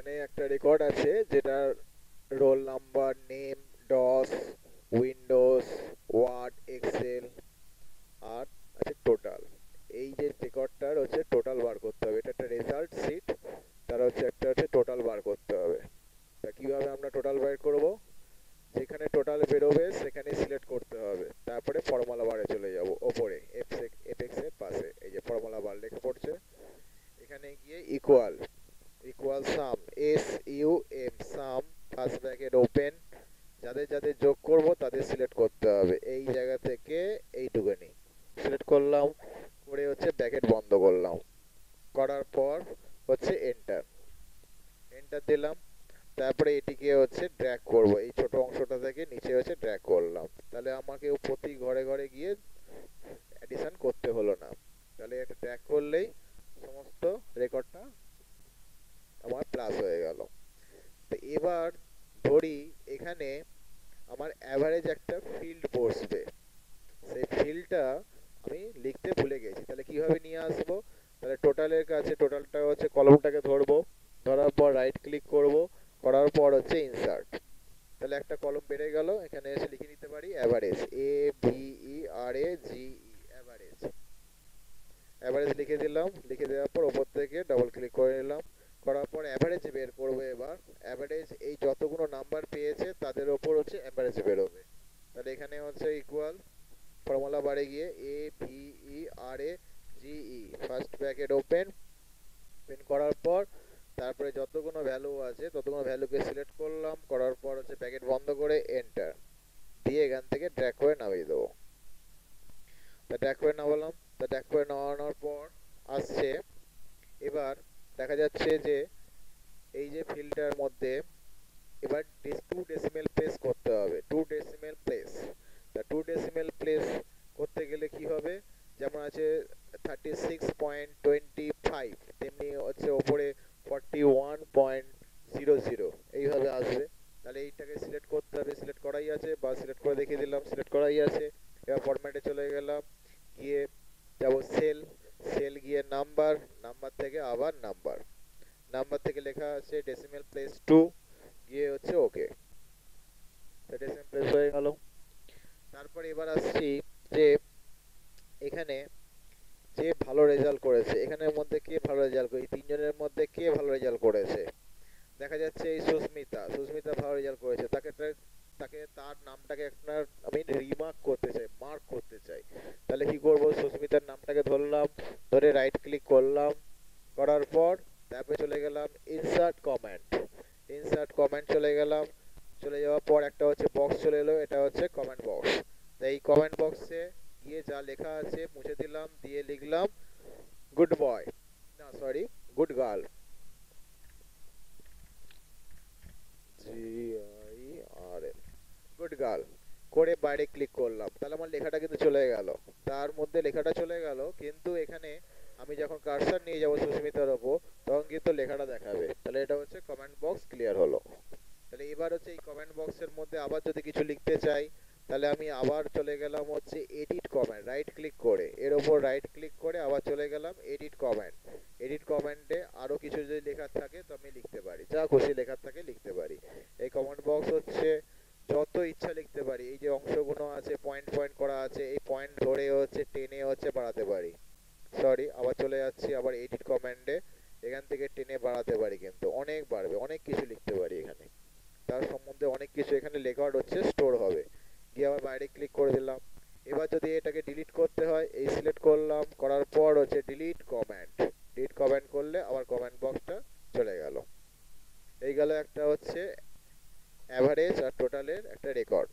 এখানে একটা রেকর্ড আছে যেটা roll number, name, DOS, Windows, Word, Excel আর আছে টোটাল। এই যে রেকর্ডটার হচ্ছে টোটাল বার করতে হবে। এটা একটা রেজাল্ট শিট, তার হচ্ছে একটা হচ্ছে টোটাল বার করতে হবে। তা কিভাবে আমরা টোটাল বার করব? যেখানে টোটাল বেরোবে সেখানে সিলেক্ট করতে হবে, তারপরে ফর্মুলা বারে চলে যাব। ওপরে এফএক্স এর পাশে এই যে ফর্মুলা বার লেখা পড়ছে, এখানে গিয়ে ইকুয়াল ইকুয়াল সাম, সাম ফার্স্ট ব্র্যাকেট ওপেন, যাদের যাদের যোগ করব তাদের সিলেক্ট করতে হবে। এই জায়গা থেকে এইটুকুনি সিলেক্ট করলাম, করে হচ্ছে ব্র্যাকেট বন্ধ করলাম, করার পর হচ্ছে এন্টার এন্টার দিলাম। তারপরে এটিকে হচ্ছে ড্র্যাগ করব, এই ছোট অংশটা থেকে নিচে হচ্ছে ড্র্যাগ করলাম, তাহলে আমাকে প্রতি ঘরে ঘরে গিয়ে অ্যাডিশন করতে হলো না। তাহলে এটা ড্র্যাগ করলেই সমস্ত রেকর্ডটা আমার প্লাস হয়ে গেল। তো এবার ধরি এখানে আমার অ্যাভারেজ একটা ফিল্ড বসবে, সেই ফিল্ডটা আমি লিখতে ভুলে গেছি। তাহলে কিভাবে নিয়ে আসবো? তাহলে টোটালের কাছে টোটালটা হচ্ছে কলমটাকে ধরবো, ধরার পর রাইট ক্লিক করব, করার পর হচ্ছে ইনসার্ট। তাহলে একটা কলম বেড়ে গেল, এখানে এসে লিখে নিতে পারি অ্যাভারেজ, AVERAGE, অ্যাভারেজ। অ্যাভারেজ লিখে দিলাম, লিখে দেওয়ার পর ওপর থেকে ডাবল ক্লিক করে নিলাম, করার পর অ্যাভারেজ বের করবো। এবার অ্যাভারেজ এই যতগুলো নাম্বার পেয়েছে তাদের ওপর হচ্ছে অ্যাভারেজ বেরোবে। তাহলে এখানে হচ্ছে ইকুয়াল ফর্মুলা বারে গিয়ে AVERAGE first bracket open, open করার পর তারপরে যতগুলো ভ্যালু আছে ততগুলো ভ্যালুকে সিলেক্ট করলাম, করার পর হচ্ছে ব্র্যাকেট বন্ধ করে এন্টার দিয়ে এখান থেকে ড্র্যাগ করে নামিয়ে দেবো। তা ড্র্যাগ করে নামালাম, তা ড্র্যাগ করে নামানোর পর আসছে, এবার দেখা যাচ্ছে যে এই যে ফিল্ডটার মধ্যে এবার 2 ডেসিমেল প্লেস করতে হবে। 2 ডেসিমেল প্লেস, তা 2 ডেসিমেল প্লেস করতে গেলে কি হবে? যেমন আছে 36.25, তেমনি হচ্ছে ওপরে 41.00 এইভাবে আসবে। তাহলে এইটাকে সিলেক্ট করতে হবে, সিলেক্ট করাই আছে বা সিলেক্ট করে দেখিয়ে দিলাম সিলেক্ট করাই আছে। এবার ফরম্যাটে চলে গেলাম, গিয়ে যাবো সেল, সেল গিয়ে নাম্বার, নাম্বার থেকে আবার নাম্বার, নাম্বার থেকে লেখা আছে ডেসিমেল প্লেস 2, গিয়ে হচ্ছে ওকে, ডেসিমেল প্লেস হয়ে গেল। তারপরে এবার আসছি যে এখানে যে ভালো রেজাল্ট করেছে, এখানের মধ্যে কে ভালো রেজাল্ট করে, এই তিনজনের মধ্যে কে ভালো রেজাল্ট করেছে? দেখা যাচ্ছে এই সুস্মিতা, সুস্মিতা ভালো রেজাল্ট করেছে, তাকে তাকে তার নামটাকে আপনার আমি রিমার্ক করতে চাই, মার্ক করতে চাই। তাহলে কি করব? সুস্মিতার নামটাকে ধরলাম, ধরে রাইট ক্লিক করলাম, করার পর তারপরে চলে গেলাম ইনসার্ট কমেন্ট, ইনসার্ট কমেন্ট চলে গেলাম, চলে যাওয়ার পর একটা হচ্ছে বক্স চলে এলো, এটা হচ্ছে কমেন্ট বক্স। তাই এই কমেন্ট বক্সে গিয়ে যা লেখা আছে মুছে দিলাম, দিয়ে লিখলাম গুড বয়, না sorry good girl, GIRL, good girl করে বাইরে ক্লিক করলাম। তাহলে আমার লেখাটা কিন্তু চলে গেল, তার মধ্যে লেখাটা চলে গেল, কিন্তু এখানে আমি যখন কার্সার নিয়ে যাব সুস্মিতার ওপর তখন কিন্তু লেখাটা দেখাবে। তাহলে এটা হচ্ছে কমেন্ট বক্স ক্লিয়ার হলো। তাহলে এবার হচ্ছে এই কমেন্ট বক্সের মধ্যে আবার যদি কিছু লিখতে চাই, তাহলে আমি আবার চলে গেলাম হচ্ছে এডিট কমেন্ট, রাইট ক্লিক করে এর ওপর রাইট ক্লিক করে আবার চলে গেলাম এডিট কমেন্ট। এডিট কমেন্টে আরো কিছু যদি লেখার থাকে তো আমি লিখতে পারি, যা খুশি লেখার থাকে লিখতে পারি। এই কমেন্ট বক্স হচ্ছে যত ইচ্ছা লিখতে পারি। এই যে অংশগুলো আছে পয়েন্ট পয়েন্ট করা আছে, এই পয়েন্ট ধরে হচ্ছে টেনে হচ্ছে বাড়াতে পারি। সরি, আবার চলে যাচ্ছি আবার এডিট কমেন্টে, এখান থেকে টেনে বাড়াতে পারি, কিন্তু অনেক বাড়বে, অনেক কিছু লিখতে পারি এখানে, তার সম্বন্ধে অনেক কিছু এখানে রেকর্ড হচ্ছে স্টোর হবে। গিয়ে আবার বাইরে ক্লিক করে দিলাম। এবার যদি এটাকে ডিলিট করতে হয়, এই সিলেক্ট করলাম, করার পর হচ্ছে ডিলিট কমেন্ট, ডিলিট কমেন্ট করলে আবার কমেন্ট বক্সটা চলে গেল। এই গেল একটা হচ্ছে অ্যাভারেজ আর টোটালের একটা রেকর্ড।